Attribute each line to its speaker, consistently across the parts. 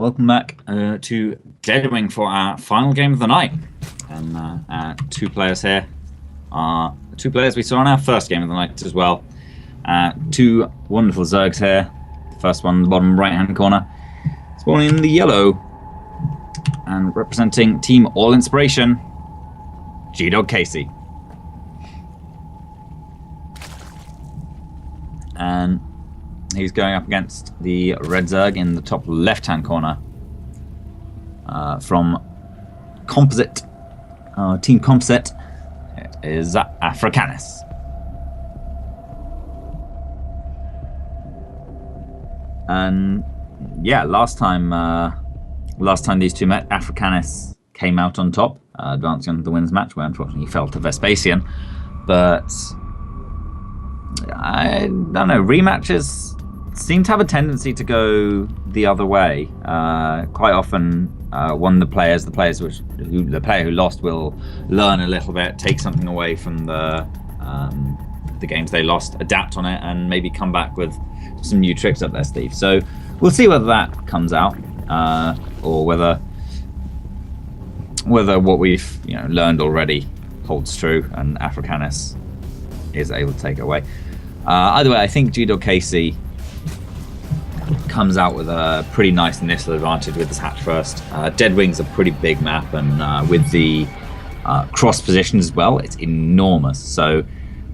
Speaker 1: welcome back to Deadwing for our final game of the night. And two players here are two players we saw in our first game of the night as well. Two wonderful Zergs here. The first one in the bottom right-hand corner, spawning in the yellow. And representing Team All Inspiration, gdoggcasey. And he's going up against the red Zerg in the top left-hand corner from Composite, Team Composite. It is Afracanis. And yeah, last time these two met, Afracanis came out on top, advancing on the wins match, where unfortunately he fell to Vespasian. But I don't know, rematches seem to have a tendency to go the other way. Quite often, the player who lost will learn a little bit, take something away from the games they lost, adapt on it, and maybe come back with some new tricks up their sleeve. So we'll see whether that comes out, or whether what we've learned already holds true, and Afracanis is able to take it away. Either way, I think gdoggcasey comes out with a pretty nice initial advantage with this hatch first. Deadwing's a pretty big map, and with the cross positions as well, it's enormous. So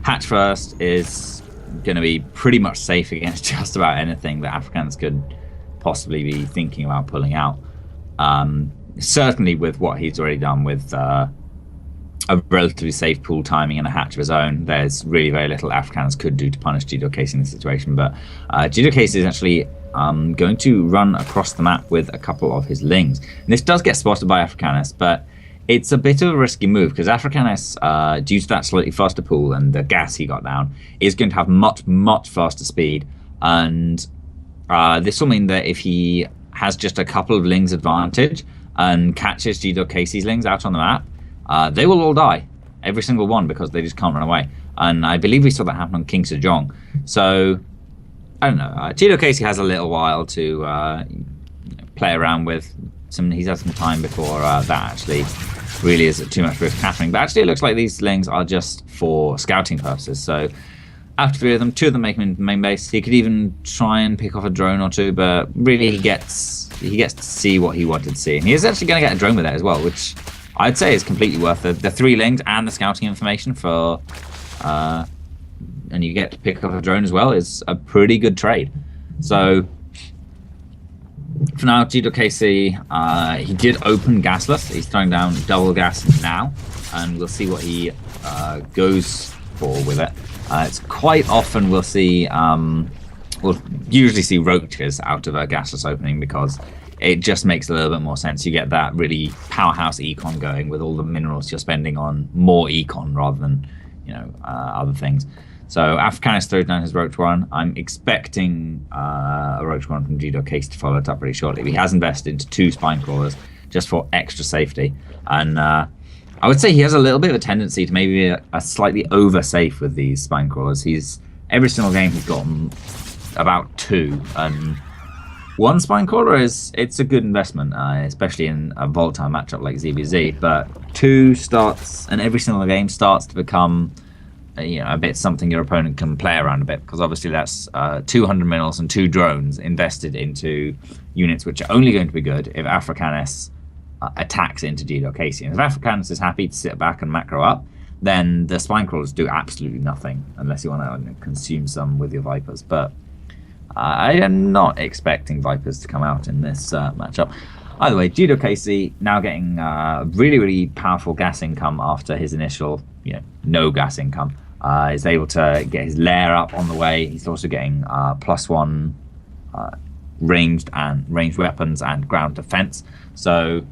Speaker 1: hatch first is going to be pretty much safe against just about anything that Africans could possibly be thinking about pulling out. Certainly with what he's already done with a relatively safe pool timing and a hatch of his own, there's really very little Africans could do to punish gdoggcasey in this situation. But gdoggcasey is actually going to run across the map with a couple of his lings. And this does get spotted by Afracanis, but it's a bit of a risky move, because Afracanis, due to that slightly faster pool and the gas he got down, is going to have much faster speed. And this will mean that if he has just a couple of lings advantage and catches gdoggcasey's lings out on the map, they will all die, every single one, because they just can't run away. And I believe we saw that happen on King Sejong. So I don't know. gdoggcasey has a little while to play around with. He's had some time before that actually really is too much risk happening. But actually, it looks like these lings are just for scouting purposes. So after three of them, two of them make him into the main base. He could even try and pick off a drone or two, but really he gets to see what he wanted to see. And he is actually going to get a drone with it as well, which I'd say is completely worth it. The three lings and the scouting information for, and you get to pick up a drone as well, is a pretty good trade. So for now, gdoggcasey, he did open gasless. He's throwing down double gas now, and we'll see what he goes for with it. It's quite often we'll usually see roaches out of a gasless opening, because it just makes a little bit more sense. You get that really powerhouse econ going with all the minerals you're spending on more econ rather than other things. So Afracanis throws down his roach one. I'm expecting a roach one from gdoggcasey to follow it up pretty shortly. He has invested into two spine crawlers just for extra safety, and I would say he has a little bit of a tendency to maybe be a slightly over safe with these spine crawlers. Every single game he's gotten about two, and one spine crawler it's a good investment, especially in a volatile matchup like ZVZ. But two starts, and every single game starts to become a bit something your opponent can play around a bit, because obviously that's 200 minerals and two drones invested into units which are only going to be good if Afracanis attacks into gdoggcasey. And if Afracanis is happy to sit back and macro up, then the spine crawlers do absolutely nothing unless you want to consume some with your Vipers. But I am not expecting Vipers to come out in this matchup. Either way, gdoggcasey now getting really powerful gas income after his initial no gas income. Is able to get his lair up on the way. He's also getting +1 ranged weapons and ground defense. So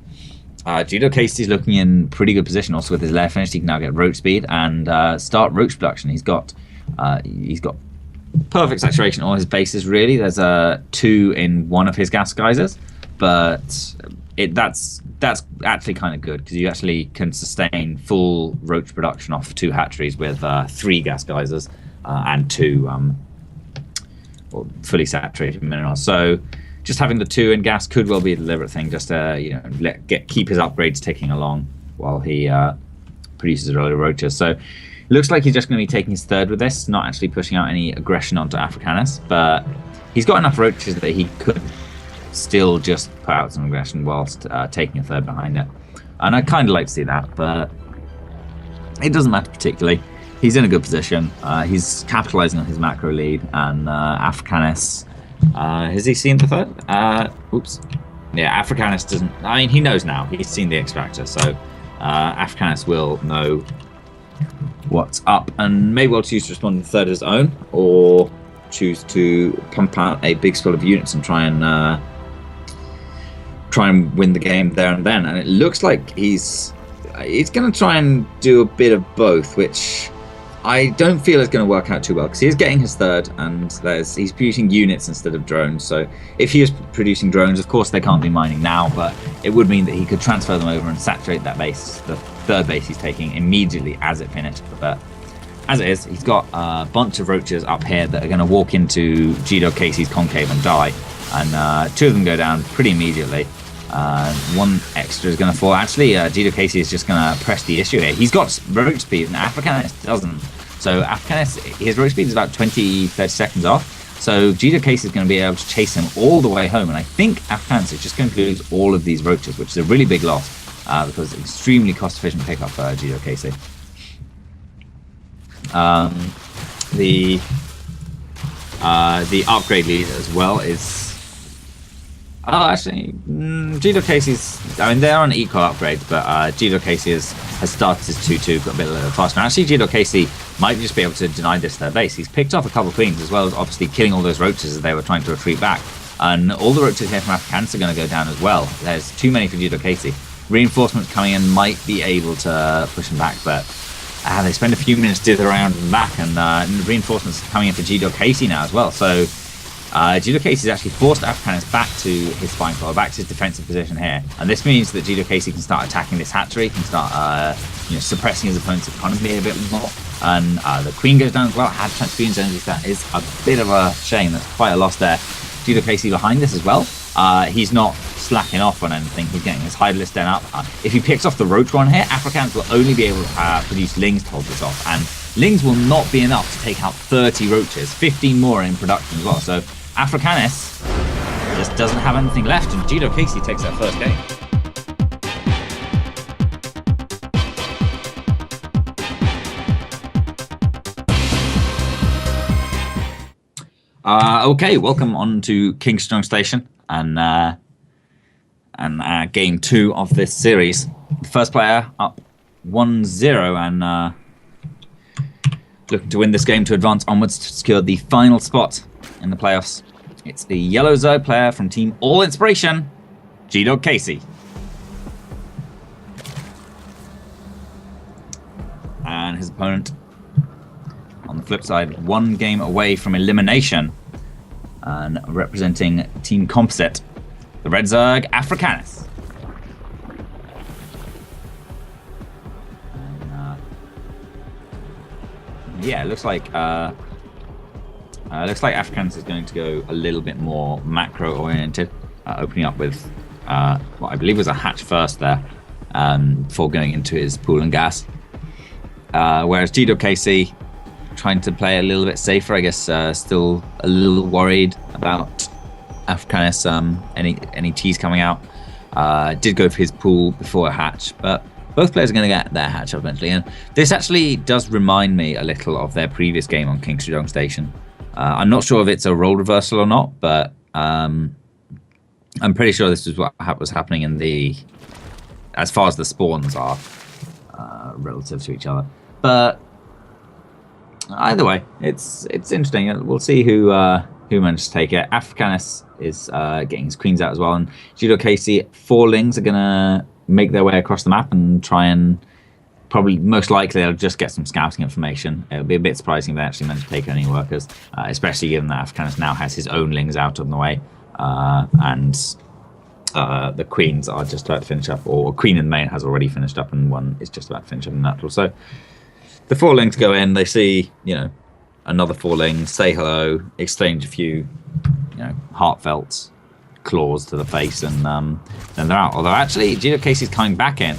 Speaker 1: gdoggcasey is looking in pretty good position. Also with his lair finished, he can now get roach speed and start roach production. He's got perfect saturation on all his bases, really. There's a 2 in one of his gas geysers, but that's actually kind of good, because you actually can sustain full roach production off 2 hatcheries with 3 gas geysers and 2 fully saturated minerals. So just having the 2 in gas could well be a deliberate thing, just to keep his upgrades ticking along while he produces a load of roaches. So it looks like he's just going to be taking his 3rd with this, not actually pushing out any aggression onto Africanis, but he's got enough roaches that he could still just put out some aggression whilst taking a 3rd behind it. And I kind of like to see that, but it doesn't matter particularly. He's in a good position. He's capitalizing on his macro lead, and Afracanis, has he seen the 3rd? Oops. Yeah, Afracanis doesn't. I mean, he knows now. He's seen the extractor, so Afracanis will know what's up, and may well choose to respond to the 3rd of his own, or choose to pump out a big spell of units and try and win the game there and then. And it looks like he's going to try and do a bit of both, which I don't feel is going to work out too well, because he is getting his 3rd, and he's producing units instead of drones. So if he is producing drones, of course they can't be mining now, but it would mean that he could transfer them over and saturate that base, the 3rd base he's taking, immediately as it finished. But as it is, he's got a bunch of roaches up here that are going to walk into gdoggcasey's concave and die, and 2 of them go down pretty immediately. 1 extra is going to fall. Actually, gdoggcasey is just going to press the issue here. He's got roach speed, and Africanis doesn't. So Africanis, his roach speed is about 20-30 seconds off. So gdoggcasey is going to be able to chase him all the way home. And I think Africanis is just going to lose all of these roaches, which is a really big loss, because it's extremely cost-efficient pickup for gdoggcasey. The upgrade lead as well is... Oh, actually, gdoggcasey's... I mean, they are an equal upgrade, but gdoggcasey has started his 2-2, got a bit faster. And actually, gdoggcasey might just be able to deny this 3rd base. He's picked off a couple of queens, as well as obviously killing all those roaches as they were trying to retreat back. And all the roaches here from Africanis are going to go down as well. There's too many for gdoggcasey. Reinforcements coming in might be able to push him back, but they spend a few minutes dither around and back, and reinforcements coming in for gdoggcasey now as well. So gdoggcasey has actually forced Afracanis back to his spine floor, back to his defensive position here, and this means that gdoggcasey can start attacking this hatchery, can start suppressing his opponent's economy a bit more, and the queen goes down as well. Had transfusion zones, that is a bit of a shame. That's quite a loss there. gdoggcasey behind this as well. He's not slacking off on anything. He's getting his hide list den up. If he picks off the roach one here, Africanis will only be able to produce lings to hold this off, and lings will not be enough to take out 30 roaches, 15 more in production as well. So Afracanis just doesn't have anything left, and gdoggcasey takes that 1st game. Okay, welcome on to Kingstone Station, and game 2 of this series. The first player up 1-0, and looking to win this game to advance onwards to secure the final spot in the playoffs. It's the Yellow Zerg player from Team All Inspiration, gdoggcasey. And his opponent, on the flip side, 1 game away from elimination, and representing Team Composite, the Red Zerg, Afracanis. Yeah, it looks like Afracanis is going to go a little bit more macro-oriented, opening up with what I believe was a hatch first there, before going into his pool and gas. Whereas gdoggcasey trying to play a little bit safer, I guess, still a little worried about Afracanis, any teas coming out. Did go for his pool before a hatch, but both players are going to get their hatch eventually. And this actually does remind me a little of their previous game on Kingstone Station. I'm not sure if it's a role reversal or not, but I'm pretty sure this is what was happening in the, as far as the spawns are, relative to each other. But either way, it's interesting. We'll see who managed to take it. Afracanis is getting his queens out as well, and gdoggcasey, 4 lings are gonna make their way across the map and try and probably, most likely, they'll just get some scouting information. It'll be a bit surprising if they actually manage to take any workers, especially given that Afracanis now has his own lings out on the way, and the queens are just about to finish up, or a queen in the main has already finished up, and 1 is just about to finish up in natural. So the 4 lings go in, they see, another 4 lings, say hello, exchange a few, heartfelt claws to the face, and then they're out. Although actually, gdoggcasey's coming back in,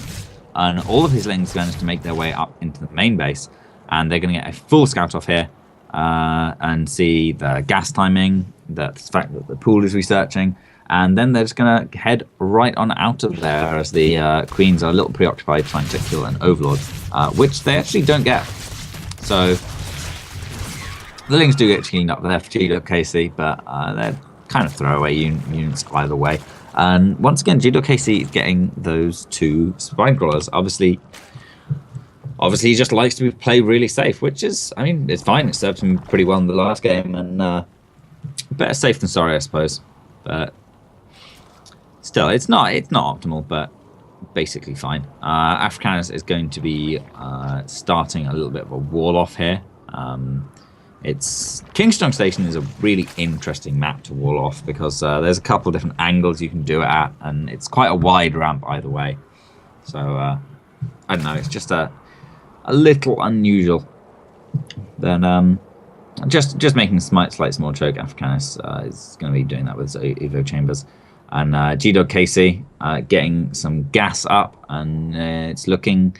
Speaker 1: and all of his lings managed to make their way up into the main base, and they're going to get a full scout off here and see the gas timing, the fact that the pool is researching, and then they're just going to head right on out of there as the queens are a little preoccupied trying to kill an overlord, which they actually don't get. So the lings do get cleaned up there for gdoggcasey, but they're kind of throwaway units either way. And once again, gdoggcasey is getting those 2 spine crawlers. Obviously he just likes to play really safe, which is, I mean, it's fine. It served him pretty well in the last game, and better safe than sorry, I suppose. But still, it's not optimal, but basically fine. Afracanis is going to be starting a little bit of a wall off here. Kingstone Station is a really interesting map to wall off because there's a couple of different angles you can do it at, and it's quite a wide ramp either way. So I don't know, it's just a little unusual. Then just making a slight small choke. Afracanis is going to be doing that with Evo Chambers, and gdoggcasey getting some gas up, and it's looking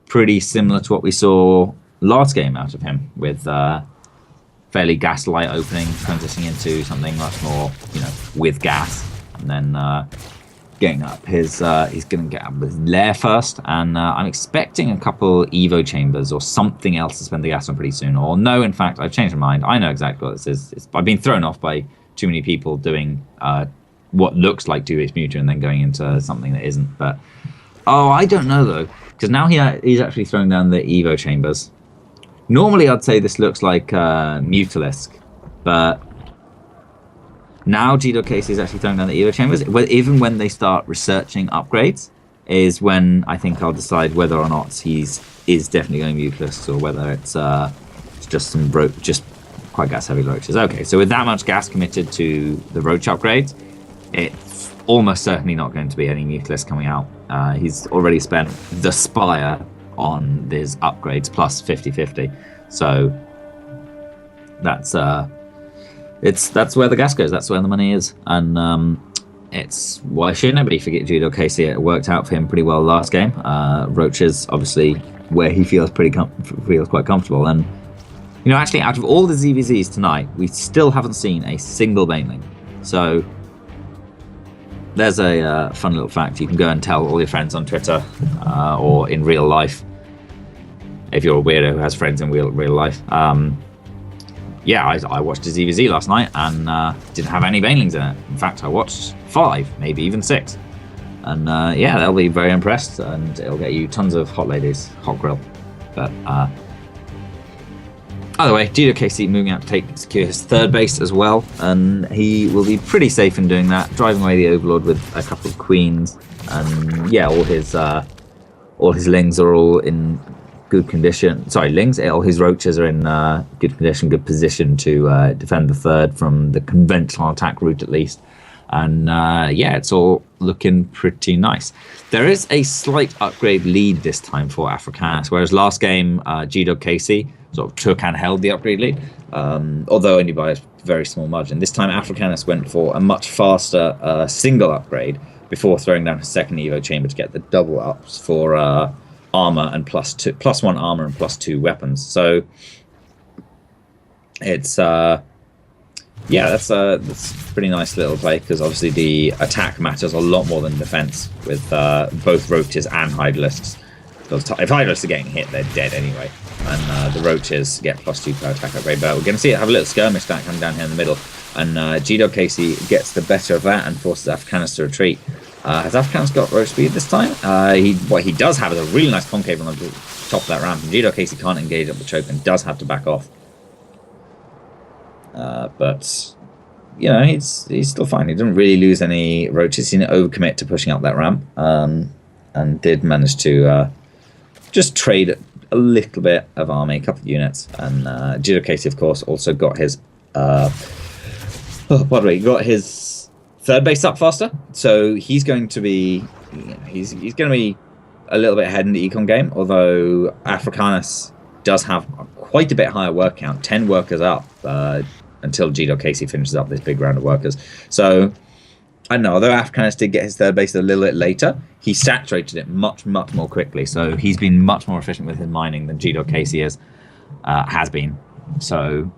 Speaker 1: pretty similar to what we saw last game out of him, with fairly gas light opening, transitioning into something much more, with gas, and then getting up his. He's going to get up his lair first, and I'm expecting a couple Evo chambers or something else to spend the gas on pretty soon. Or no, in fact, I've changed my mind. I know exactly what this is. I've been thrown off by too many people doing what looks like 2-base Mewtwo and then going into something that isn't. But I don't know though, because now he's actually throwing down the Evo chambers. Normally, I'd say this looks like Mutalisk, but now gdoggcasey is actually throwing down the Evo chambers. Even when they start researching upgrades, is when I think I'll decide whether or not is definitely going Mutalisk, or whether it's just just quite gas heavy roaches. Okay, so with that much gas committed to the roach upgrades, it's almost certainly not going to be any Mutalisk coming out. He's already spent the Spire on these upgrades plus 50/50, so that's where the gas goes. That's where the money is, and it's why shouldn't it be for gdoggcasey? It worked out for him pretty well last game. Roaches obviously where he feels quite comfortable, and actually out of all the ZVZs tonight, we still haven't seen a single Baneling. So there's a fun little fact you can go and tell all your friends on Twitter or in real life, if you're a weirdo who has friends in real life. Yeah, I watched a ZVZ last night and didn't have any Banelings in it. In fact, I watched 5, maybe even 6. And yeah, they'll be very impressed, and it'll get you tons of hot ladies, hot grill. But either way, gdoggcasey moving out to secure his 3rd base as well, and he will be pretty safe in doing that, driving away the Overlord with a couple of queens, and yeah, all his lings are all in good condition. Sorry, lings. All his roaches are in good condition, good position to defend the 3rd from the conventional attack route at least. And yeah, it's all looking pretty nice. There is a slight upgrade lead this time for Afracanis, whereas last game gdoggcasey sort of took and held the upgrade lead, although only by a very small margin. This time Afracanis went for a much faster single upgrade before throwing down his 2nd Evo chamber to get the double ups for armor and +1 armor and +2 weapons. So it's yeah, that's a pretty nice little play, because obviously the attack matters a lot more than defense with both roaches and Hydralisks. Because if Hydralisks are getting hit, they're dead anyway, and the roaches get +2 per attack upgrade. But we're going to see it have a little skirmish that come down here in the middle, and gdoggcasey gets the better of that and forces Afracanis to retreat. Has Afracanis got roach speed this time? What he does have is a really nice concave on the top of that ramp, and gdoggcasey can't engage up the choke and does have to back off. But he's still fine. He didn't really lose any roaches. He didn't overcommit to pushing up that ramp, and did manage to just trade a little bit of army, a couple of units. And gdoggcasey, of course, also got his got his 3rd base up faster. So he's going to be he's going to be a little bit ahead in the econ game. Although Afracanis does have quite a bit higher work count, 10 workers up. Until gdoggcasey finishes up this big round of workers. So I don't know, although Afghanis did get his third base a little bit later, he saturated it much, much more quickly. So he's been much more efficient with his mining than gdoggcasey has been. So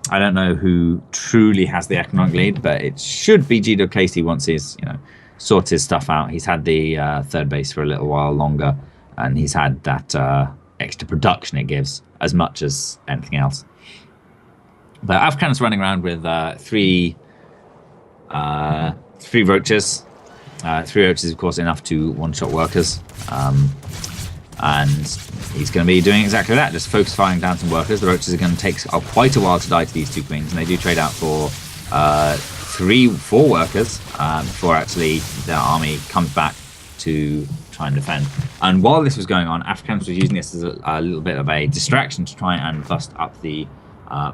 Speaker 1: I don't know who truly has the economic lead, but it should be gdoggcasey once he's, sorted his stuff out. He's had the third base for a little while longer, and he's had that extra production it gives as much as anything else. But Afghanis running around with three roaches. Three roaches, of course, enough to one-shot workers. And he's going to be doing exactly that, just focus firing down some workers. The roaches are going to take quite a while to die to these two queens, and they do trade out for 4 workers before actually their army comes back to try and defend. And while this was going on, Afracanis was using this as a little bit of a distraction to try and bust up the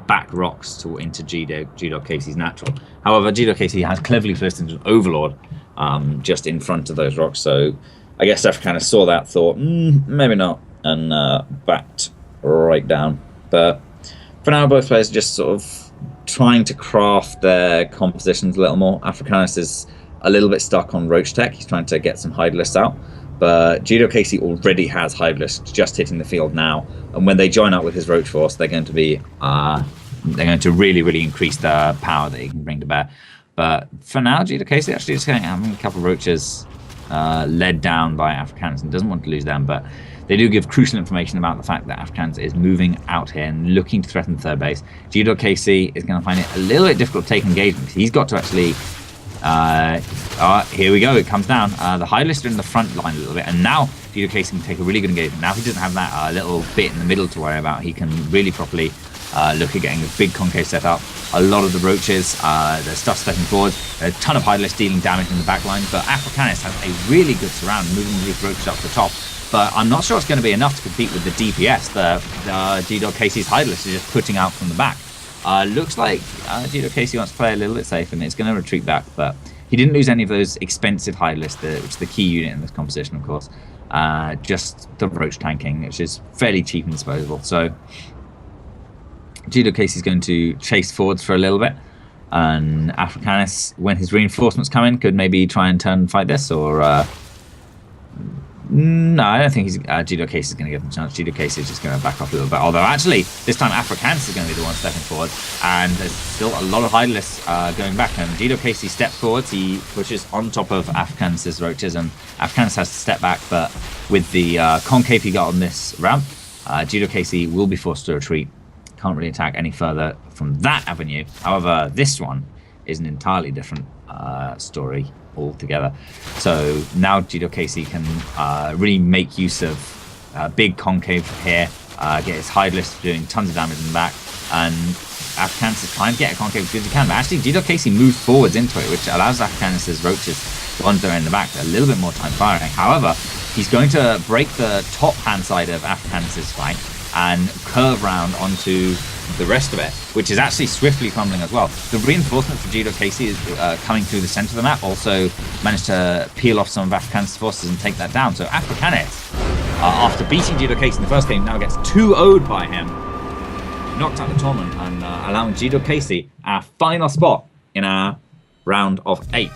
Speaker 1: back rocks into gdoggcasey's natural. However, gdoggcasey has cleverly placed into an overlord just in front of those rocks, so I guess Afracanis saw that, thought, maybe not, and backed right down. But for now, both players are just sort of trying to craft their compositions a little more. Afracanis is a little bit stuck on roach tech. He's trying to get some hide lists out, but gdoggcasey already has hide lists just hitting the field now, and when they join up with his roach force, they're going to be really, really increase the power that he can bring to bear. But for now, gdoggcasey actually just having a couple of roaches led down by Afracanis and doesn't want to lose them, but they do give crucial information about the fact that Afracanis is moving out here and looking to threaten the third base. gdoggcasey is going to find it a little bit difficult to take engagement. He's got to actually here we go, it comes down. The high list are in the front line a little bit, and now gdoggcasey can take a really good engagement. Now if he doesn't have that little bit in the middle to worry about, he can really properly look at getting a big concave set up. A lot of the roaches, the stuff stepping forward, a ton of high list dealing damage in the back line, but Afracanis has a really good surround, moving these roaches up to the top. But I'm not sure it's going to be enough to compete with the DPS the gdoggcasey's hide list is just putting out from the back. Looks like gdoggcasey wants to play a little bit safe and it's going to retreat back, but he didn't lose any of those expensive hide lists, which is the key unit in this composition, of course. Just the roach tanking, which is fairly cheap and disposable. So gdoggcasey is going to chase forwards for a little bit, and Afracanis, when his reinforcements come in, could maybe try and turn and fight this, or no, I don't think gdoggcasey is going to give him a chance. gdoggcasey is just going to back off a little bit, although actually this time Afracanis is going to be the one stepping forward, and there's still a lot of hide lists going back, and gdoggcasey steps forwards, he pushes on top of Afracanis' roaches, and Afracanis has to step back, but with the concave he got on this ramp, gdoggcasey will be forced to retreat. Can't really attack any further from that avenue. However, this one is an entirely different story altogether. So now gdoggcasey can really make use of big concave here, get his hide list doing tons of damage in the back, and Afracanis is trying to get a concave as good as he can. But actually, gdoggcasey moves forwards into it, which allows Afracanis' roaches, the ones that are in the back, a little bit more time firing. However, he's going to break the top hand side of Afracanis' flank and curve round onto the rest of it, which is actually swiftly crumbling as well. The reinforcement for gdoggcasey is coming through the center of the map, also managed to peel off some of Afracanis' forces and take that down. So Afracanis, after beating gdoggcasey in the first game, now gets 2-0'd by him, knocked out the tournament, and allowing gdoggcasey our final spot in our round of 8.